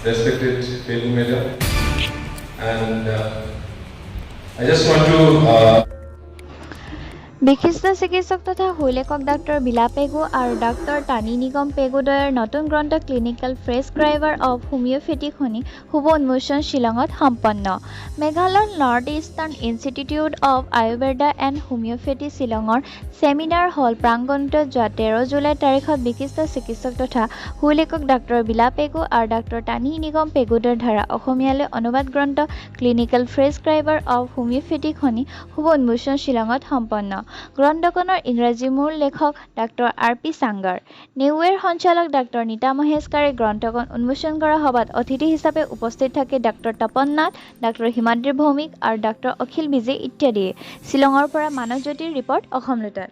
respected Pegu Madam, and I just want to. বিশিষ্ট চিকিৎসক তথা শৈলেকক ডাক্তৰ বিলা পেগু আৰু ডাক্তৰ টানি নিগম পেগুদ্বয়ৰ নতুন গ্ৰন্থ ক্লিনিকেল প্ৰেছক্ৰাইবাৰ অৱ হোমিঅ'পেথিক শুনি শুভ উন্মোচন শ্বিলঙত সম্পন্ন। মেঘালয়ৰ north eastern institute of Ayurveda and homoeopathy শ্বিলঙৰ ছেমিনাৰ হল প্ৰাংগণত যোৱা 13 জুলাই তাৰিখত বিশিষ্ট চিকিৎসক তথা শৈলেকক ডাক্তৰ বিলা পেগু আৰু ডাক্তৰ টানি নিগম পেগুদ্বয়ৰ দ্বাৰা অসমীয়ালৈ অনুবাদ গ্ৰন্থ ক্লিনিকেল প্ৰেছক্ৰাইবাৰ অৱ হোমিঅ'পেথিক শুনি শুভ উন্মোচন শ্বিলঙত সম্পন্ন। গ্ৰন্থখনৰ ইংৰাজী মূল লেখক ডাক্তৰ আৰ.পি. চাংগাৰ। নিউৱেৰ সঞ্চালক ডাক্তৰ নীতা মহেশকাৰে গ্ৰন্থখন উন্মোচন কৰা সভাত অতিথি হিচাপে উপস্থিত থাকে ডাক্তৰ তপন নাথ, ডাক্তৰ হিমাদ্ৰী ভৌমিক আৰু ডাক্তৰ অখিল বিজে ইত্যাদিয়ে। শ্বিলঙৰ পৰা মানৱজ্যোতিৰ report অসমলোটা।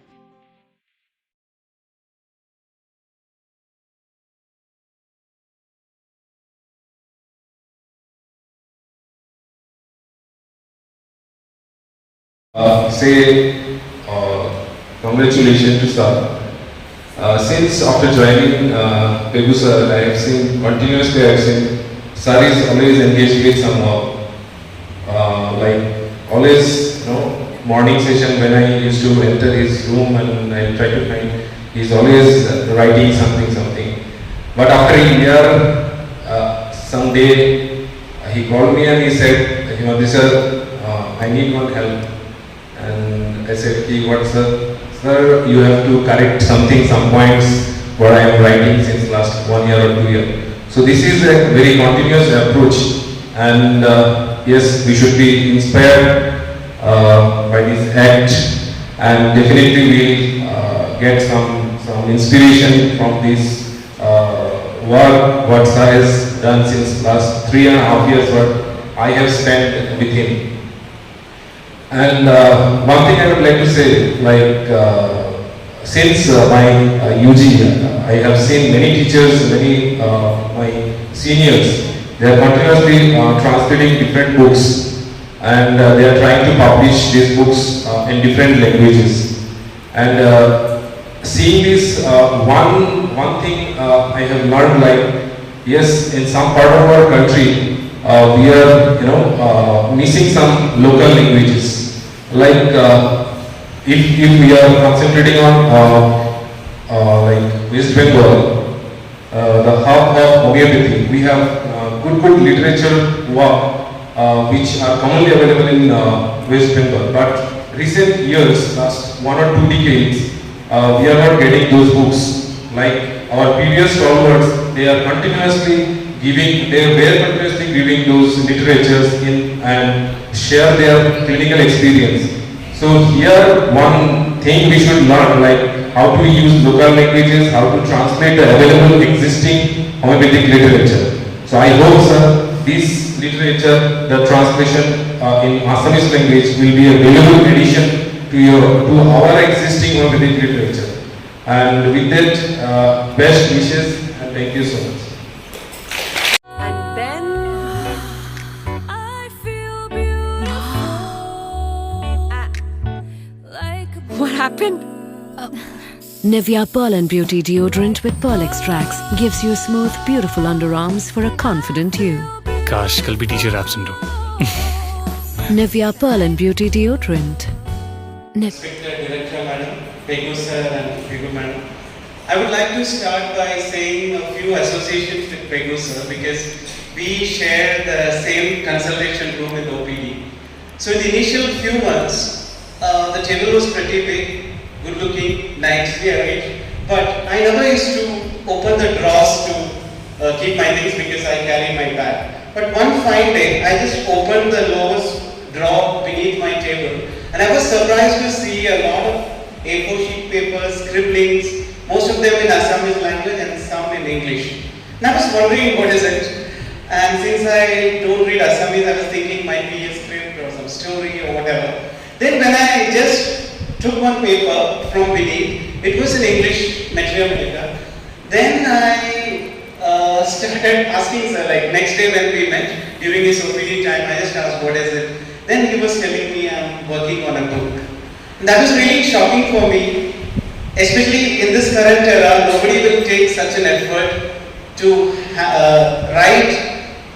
Say congratulations to sir. Since after joining Pegu sir, I have seen continuously. I have seen sir is always engaged with some work. Like always, morning session when I used to enter his room and I try to find, he's always writing something. But after a year, someday he called me and he said, sir, I need one help. And I said, what sir? Sir, you have to correct some points what I am writing since last 1 year or 2 years. So this is a very continuous approach, and yes, we should be inspired by this act, and definitely we get some inspiration from this work what sir has done since last 3.5 years what I have spent with him. And one thing I would like to say, like since my UG, I have seen many teachers, many my seniors, they are continuously translating different books, and they are trying to publish these books in different languages. And seeing this, one thing I have learned, like yes, in some part of our country, we are missing some local languages. Like if we are concentrating on like West Bengal, the hub of homeopathy, we have good literature work which are commonly available in West Bengal. But recent years, last 1 or 2 decades, we are not getting those books. Like our previous stalwarts, they were continuously giving those literatures in and share their clinical experience. So here one thing we should learn, like how to use local languages, how to translate the available existing homeopathic literature. So I hope sir, this literature, the translation in Assamese language will be a valuable addition to our existing homeopathic literature. And with that, best wishes and thank you so much. What happened? Nivea Pearl and Beauty Deodorant with pearl extracts gives you smooth, beautiful underarms for a confident you. काश कल भी teacher absent हो। Nivea Pearl and Beauty Deodorant. Respected Director Madam, Pegu Sir and Pegu Madam, I would like to start by saying a few associations with Pegu Sir because we share the same consultation room with OPD. So in the initial few months, the table was pretty big, good looking, nicely arranged, but I never used to open the drawers to keep my things because I carry my bag. But one fine day, I just opened the lowest drawer beneath my table, and I was surprised to see a lot of A4 sheet papers, scribblings, most of them in Assamese language and some in English. And I was wondering what is it, and since I don't read Assamese, I was thinking might be a script or some story or whatever. Then when I just took one paper from beneath, it was in English material paper. Then I started asking sir, like next day when we met during his OPD time, I just asked what is it. Then he was telling me I'm working on a book. And that was really shocking for me, especially in this current era. Nobody will take such an effort to write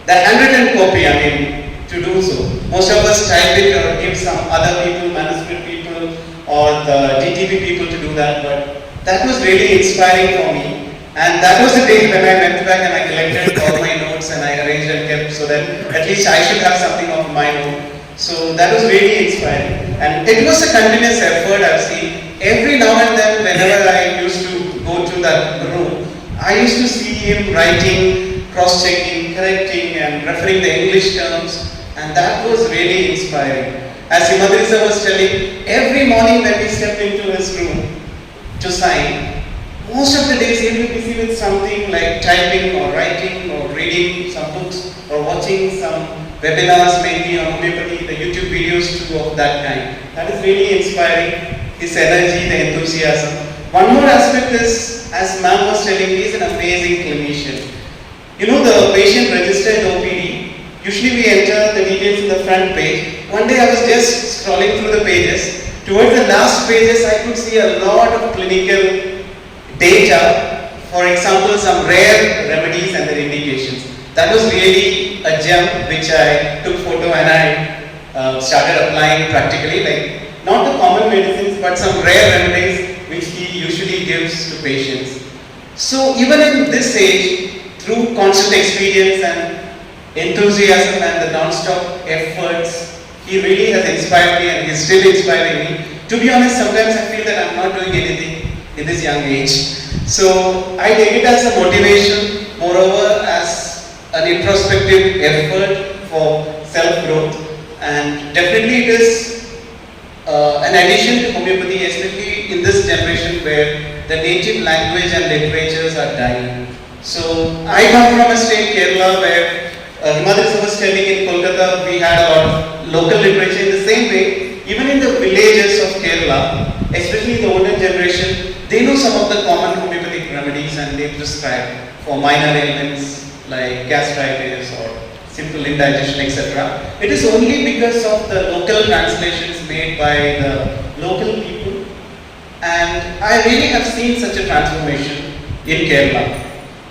the handwritten copy, I mean, to do so. Most of us type it or give some other people, manuscript people or the DTP people to do that, but that was really inspiring for me. And that was the day when I went back and I collected all my notes and I arranged and kept so that at least I should have something of my own. So that was really inspiring. And it was a continuous effort I've seen. Every now and then, whenever I used to go to that room, I used to see him writing, cross-checking, correcting and referring the English terms, and that was really inspiring. As Himadrisa was telling, every morning when we stepped into his room to sign, most of the days he will be busy with something like typing or writing or reading some books or watching some webinars mainly on homeopathy, the YouTube videos too of that kind. That is really inspiring, his energy, the enthusiasm. One more aspect is, as ma'am was telling, he is an amazing clinician. You know, the patient registered OPD, usually we enter the details in the front page. One day I was just scrolling through the pages. Towards the last pages I could see a lot of clinical data, for example, some rare remedies and their indications. That was really a gem which I took photo and I started applying practically, like not the common medicines but some rare remedies which he usually gives to patients. So even in this age, through constant experience and enthusiasm and the non-stop efforts, he really has inspired me and he's still inspiring me. To be honest, sometimes I feel that I'm not doing anything in this young age. So I take it as a motivation, moreover as an introspective effort for self-growth, and definitely it is an addition to homeopathy, especially in this generation where the native language and literatures are dying. So I come from a state, Kerala, where Himadrisa was telling in Kolkata we had a lot of local literature. In the same way, even in the villages of Kerala, especially the older generation, they know some of the common homeopathic remedies and they prescribe for minor ailments like gastritis or simple indigestion, etc. It is only because of the local translations made by the local people, and I really have seen such a transformation in Kerala.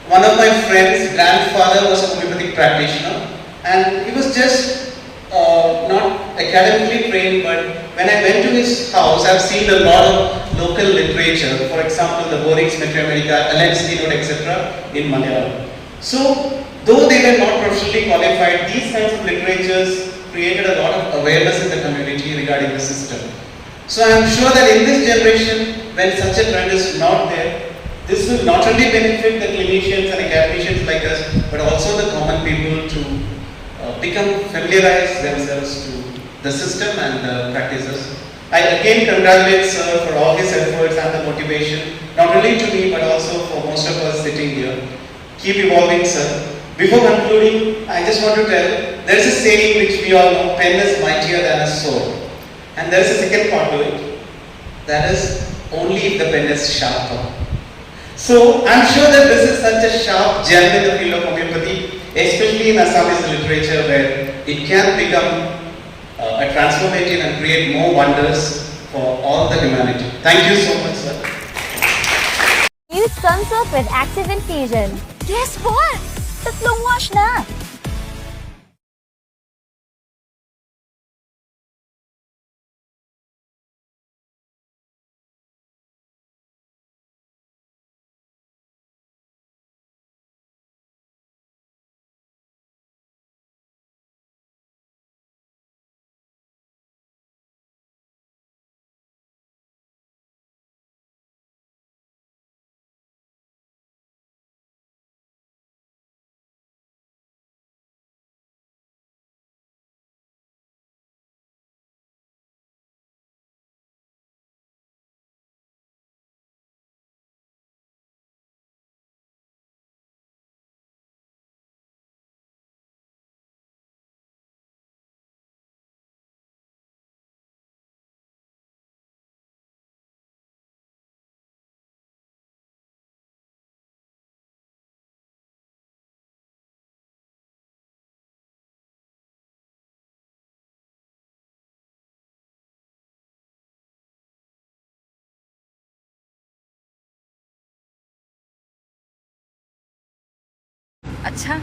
One of my friends' grandfather was a homeopathic practitioner, and he was just not academically trained, but when I went to his house, I've seen a lot of local literature, for example, the Borix Metra Medica, Alenskinote, etc. in Malayalam. So, though they were not professionally qualified, these kinds of literatures created a lot of awareness in the community regarding the system. So, I am sure that in this generation, when such a trend is not there, this will not only benefit the clinicians and academicians like us, but also the common people to become familiarize themselves to the system and the practices. I again congratulate sir for all his efforts and the motivation, not only to me but also for most of us sitting here. Keep evolving, sir. Before concluding, I just want to tell, there is a saying which we all know, pen is mightier than a sword. And there is a second part to it, that is, only if the pen is sharper. So, I am sure that this is such a sharp gem in the field of homeopathy, especially in Assamese literature where it can become a transformative and create more wonders for all the humanity. Thank you so much, sir. Use Sunsilk with Active Infusion. Guess what? Tatlong wash na! अच्छा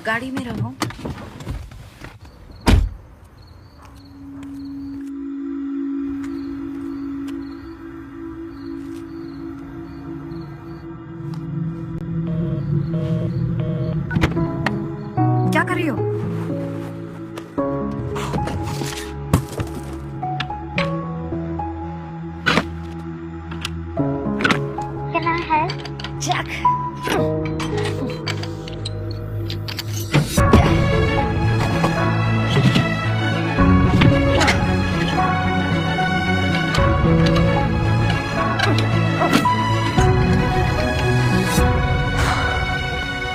गाड़ी में रहो। क्या कर रही हो? Can I help? Jack.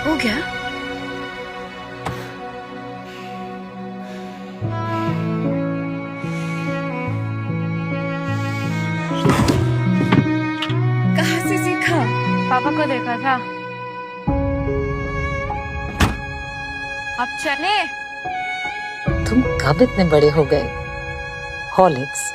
हो गया? कहाँ से सीखा? पापा को देखा था। अब चले। तुम कब इतने बड़े हो गए? हॉर्लिक्स